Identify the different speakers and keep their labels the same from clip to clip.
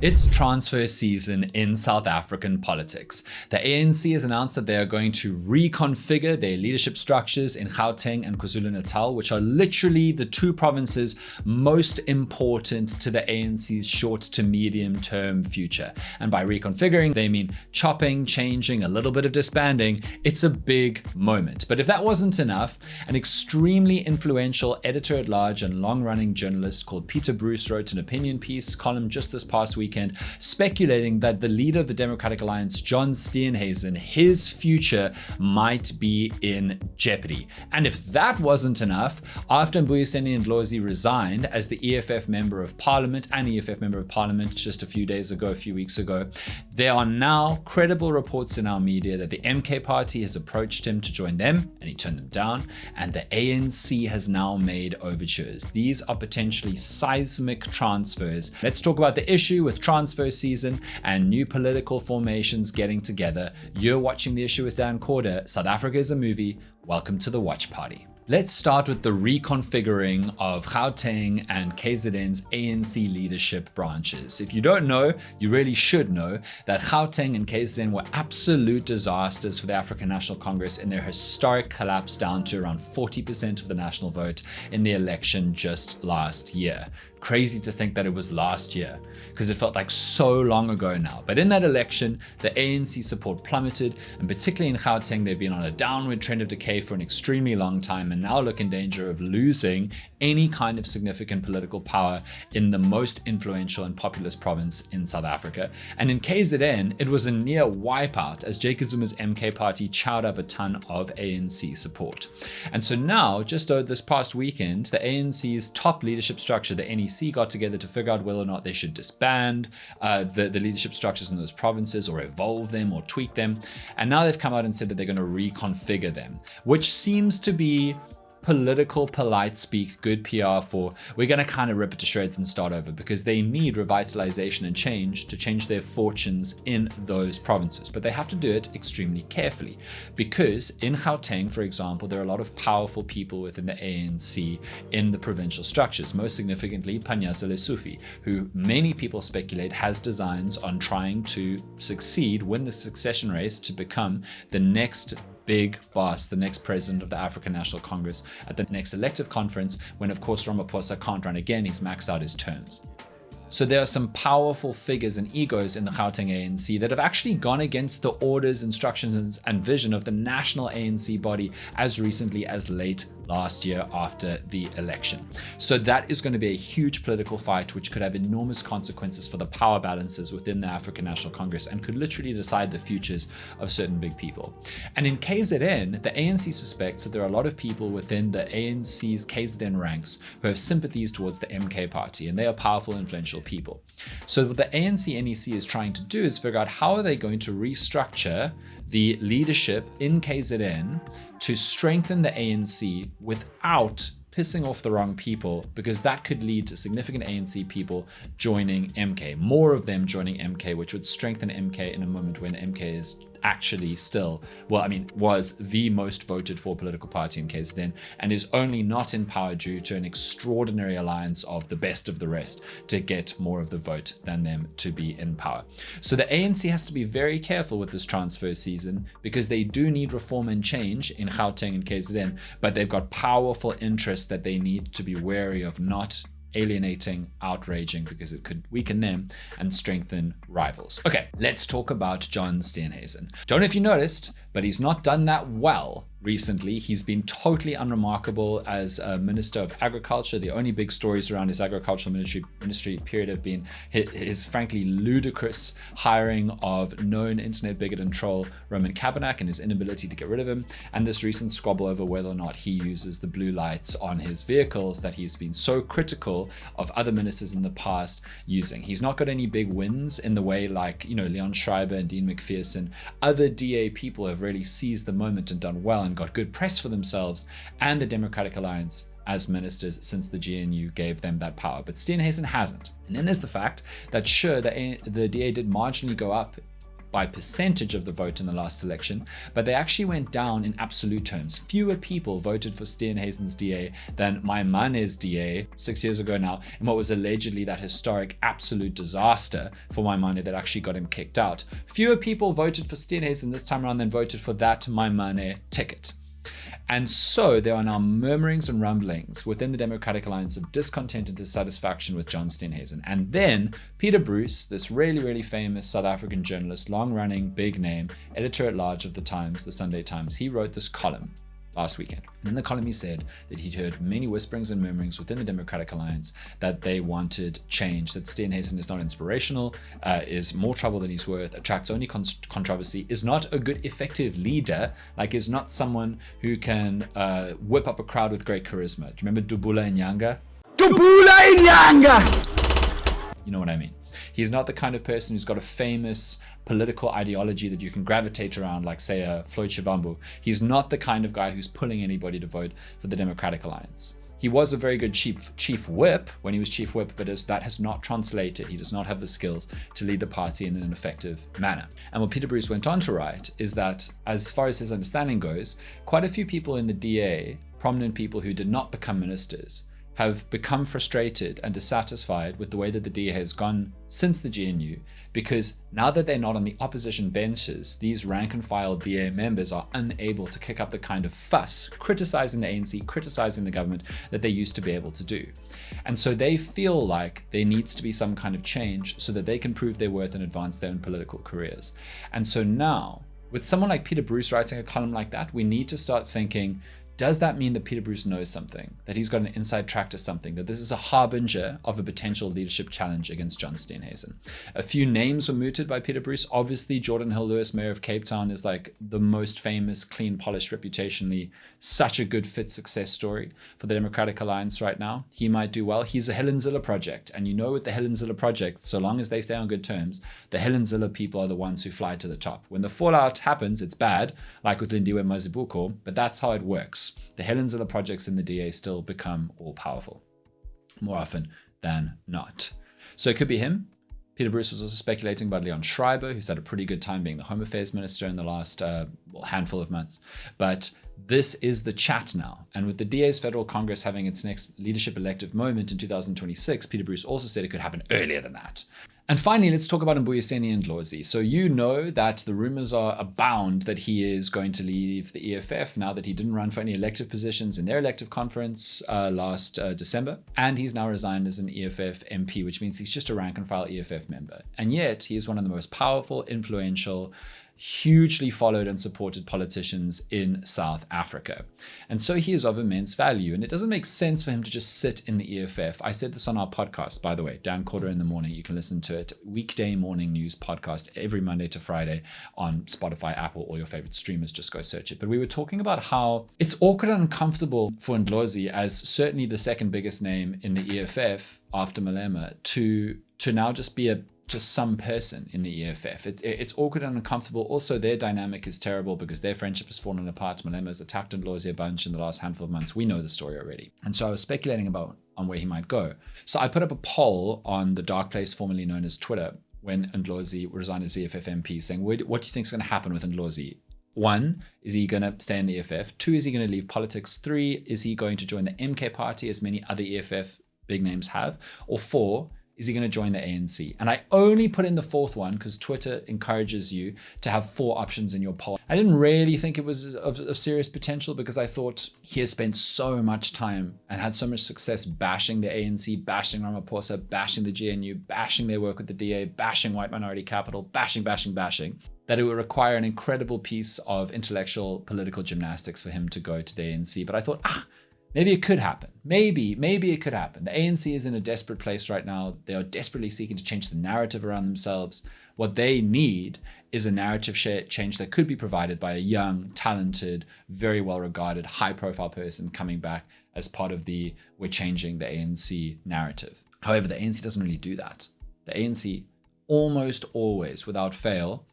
Speaker 1: It's transfer season in South African politics. The ANC has announced that they are going to reconfigure their leadership structures in Gauteng and KwaZulu-Natal, which are literally the two provinces most important to the ANC's short to medium term future. And by reconfiguring, they mean chopping, changing, a little bit of disbanding. It's a big moment. But if that wasn't enough, an extremely influential editor-at-large and long-running journalist called Peter Bruce wrote an opinion piece column just this past weekend speculating that the leader of the Democratic Alliance, John Steenhuisen, his future might be in jeopardy. And if that wasn't enough, after Mbuyiseni Ndlozi resigned as the EFF Member of Parliament just a few weeks ago, there are now credible reports in our media that the MK party has approached him to join them, and he turned them down, and the ANC has now made overtures. These are potentially seismic transfers. Let's talk about the issue with transfer season and new political formations getting together. You're watching The Issue with Dan Corder. South Africa is a movie. Welcome to the watch party. Let's start with the reconfiguring of Gauteng and KZN's ANC leadership branches. If you don't know, you really should know that Gauteng and KZN were absolute disasters for the African National Congress in their historic collapse down to around 40% of the national vote in the election just last year. Crazy to think that it was last year because it felt like so long ago now. But in that election, the ANC support plummeted, and particularly in Gauteng, they've been on a downward trend of decay for an extremely long time and now look in danger of losing any kind of significant political power in the most influential and populous province in South Africa. And in KZN, it was a near wipeout as Jacob Zuma's MK party chowed up a ton of ANC support. And so now, just this past weekend, the ANC's top leadership structure, the NEC, got together to figure out whether or not they should disband the leadership structures in those provinces or evolve them or tweak them. And now they've come out and said that they're going to reconfigure them, which seems to be political, polite speak, good PR for we're going to kind of rip it to shreds and start over, because they need revitalization and change to change their fortunes in those provinces. But they have to do it extremely carefully, because in Gauteng, for example, there are a lot of powerful people within the ANC in the provincial structures, most significantly Panyaza Lesufi, who many people speculate has designs on trying to succeed, win the succession race to become the next big boss, the next president of the African National Congress at the next elective conference, when of course Ramaphosa can't run again, he's maxed out his terms. So there are some powerful figures and egos in the Gauteng ANC that have actually gone against the orders, instructions, and vision of the national ANC body as recently as late last year after the election. So that is going to be a huge political fight, which could have enormous consequences for the power balances within the African National Congress and could literally decide the futures of certain big people. And in KZN, the ANC suspects that there are a lot of people within the ANC's KZN ranks who have sympathies towards the MK party, and they are powerful, influential people. So what the ANC NEC is trying to do is figure out how are they going to restructure the leadership in KZN to strengthen the ANC without pissing off the wrong people, because that could lead to significant ANC people joining MK, more of them joining MK, which would strengthen MK in a moment when MK is actually still, was the most voted for political party in KZN and is only not in power due to an extraordinary alliance of the best of the rest to get more of the vote than them to be in power. So the ANC has to be very careful with this transfer season, because they do need reform and change in Gauteng and KZN, but they've got powerful interests that they need to be wary of not alienating, outraging, because it could weaken them and strengthen rivals. Okay, let's talk about John Steenhuisen. Don't know if you noticed, but he's not done that well recently. He's been totally unremarkable as a Minister of Agriculture. The only big stories around his agricultural ministry period have been his frankly ludicrous hiring of known internet bigot and troll Roman Kabanak and his inability to get rid of him, and this recent squabble over whether or not he uses the blue lights on his vehicles that he's been so critical of other ministers in the past using. He's not got any big wins in the way like, Leon Schreiber and Dean McPherson. Other DA people have really seized the moment and done well and got good press for themselves and the Democratic Alliance as ministers since the GNU gave them that power. But Steenhuisen hasn't. And then there's the fact that sure, the DA did marginally go up by percentage of the vote in the last election, but they actually went down in absolute terms. Fewer people voted for Steenhuisen's DA than Maemane's DA 6 years ago now, in what was allegedly that historic absolute disaster for Maemane that actually got him kicked out. Fewer people voted for Steenhuisen this time around than voted for that Maemane ticket. And so there are now murmurings and rumblings within the Democratic Alliance of discontent and dissatisfaction with John Steenhuisen. And then Peter Bruce, this really, really famous South African journalist, long-running, big name, editor-at-large of the Times, the Sunday Times, he wrote this column last weekend. And in the column he said that he'd heard many whisperings and murmurings within the Democratic Alliance that they wanted change, that Steenhuisen is not inspirational, is more trouble than he's worth, attracts only controversy, is not a good effective leader, like is not someone who can whip up a crowd with great charisma. Do you remember Dubula Inyanga? Dubula Inyanga! You know what I mean. He's not the kind of person who's got a famous political ideology that you can gravitate around, like, say, Floyd Shivambu. He's not the kind of guy who's pulling anybody to vote for the Democratic Alliance. He was a very good chief whip when he was chief whip, but that has not translated. He does not have the skills to lead the party in an effective manner. And what Peter Bruce went on to write is that, as far as his understanding goes, quite a few people in the DA, prominent people who did not become ministers, have become frustrated and dissatisfied with the way that the DA has gone since the GNU, because now that they're not on the opposition benches, these rank and file DA members are unable to kick up the kind of fuss, criticizing the ANC, criticizing the government, that they used to be able to do. And so they feel like there needs to be some kind of change so that they can prove their worth and advance their own political careers. And so now, with someone like Peter Bruce writing a column like that, we need to start thinking, does that mean that Peter Bruce knows something, that he's got an inside track to something, that this is a harbinger of a potential leadership challenge against John Steenhuisen? A few names were mooted by Peter Bruce. Obviously, Geordin Hill Lewis, mayor of Cape Town, is like the most famous, clean, polished, reputationally such a good fit success story for the Democratic Alliance right now. He might do well. He's a Helen Zille project. And you know, with the Helen Zille project, so long as they stay on good terms, the Helen Zille people are the ones who fly to the top. When the fallout happens, it's bad, like with Lindiwe Mazibuko, but that's how it works. The Helen Zille projects in the DA still become all powerful, more often than not. So it could be him. Peter Bruce was also speculating about Leon Schreiber, who's had a pretty good time being the Home Affairs Minister in the last handful of months. But this is the chat now. And with the DA's Federal Congress having its next leadership elective moment in 2026, Peter Bruce also said it could happen earlier than that. And finally, let's talk about Mbuyiseni Ndlozi. So you know that the rumors are abound that he is going to leave the EFF now that he didn't run for any elective positions in their elective conference last December. And he's now resigned as an EFF MP, which means he's just a rank and file EFF member. And yet he is one of the most powerful, influential, hugely followed and supported politicians in South Africa. And so he is of immense value. And it doesn't make sense for him to just sit in the EFF. I said this on our podcast, by the way, Dan Corder in the Morning. You can listen to it, weekday morning news podcast every Monday to Friday on Spotify, Apple, or your favorite streamers. Just go search it. But we were talking about how it's awkward and uncomfortable for Ndlozi, as certainly the second biggest name in the EFF after Malema, to now just be just some person in the EFF. It's awkward and uncomfortable. Also, their dynamic is terrible because their friendship has fallen apart. Malema has attacked Ndlozi a bunch in the last handful of months. We know the story already. And so I was speculating on where he might go. So I put up a poll on the dark place formerly known as Twitter when Ndlozi resigned as EFF MP, saying, what do you think is going to happen with Ndlozi? 1, is he going to stay in the EFF? 2, is he going to leave politics? 3, is he going to join the MK party as many other EFF big names have? Or 4, is he going to join the ANC? And I only put in the 4th one because Twitter encourages you to have 4 options in your poll. I didn't really think it was of serious potential because I thought he has spent so much time and had so much success bashing the ANC, bashing Ramaphosa, bashing the GNU, bashing their work with the DA, bashing white minority capital, bashing, that it would require an incredible piece of intellectual political gymnastics for him to go to the ANC. But I thought, maybe it could happen. Maybe it could happen. The ANC is in a desperate place right now. They are desperately seeking to change the narrative around themselves. What they need is a narrative change that could be provided by a young, talented, very well-regarded, high-profile person coming back as part of the "we're changing the ANC" narrative. However, the ANC doesn't really do that. The ANC almost always, without fail,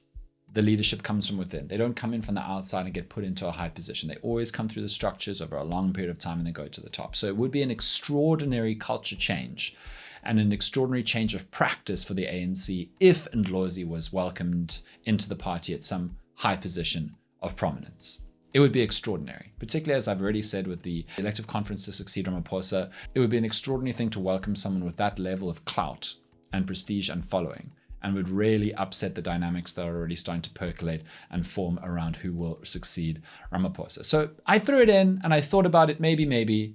Speaker 1: the leadership comes from within. They don't come in from the outside and get put into a high position. They always come through the structures over a long period of time and they go to the top. So it would be an extraordinary culture change. and an extraordinary change of practice for the ANC if Ndlozi was welcomed into the party at some high position of prominence. It would be extraordinary, particularly as I've already said with the elective conference to succeed Ramaphosa. It would be an extraordinary thing to welcome someone with that level of clout and prestige and following, and would really upset the dynamics that are already starting to percolate and form around who will succeed Ramaphosa. So I threw it in and I thought about it, maybe.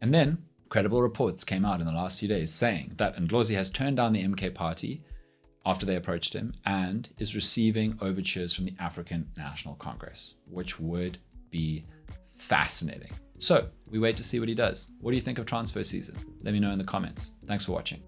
Speaker 1: And then credible reports came out in the last few days saying that Ndlozi has turned down the MK party after they approached him and is receiving overtures from the African National Congress, which would be fascinating. So we wait to see what he does. What do you think of transfer season? Let me know in the comments. Thanks for watching.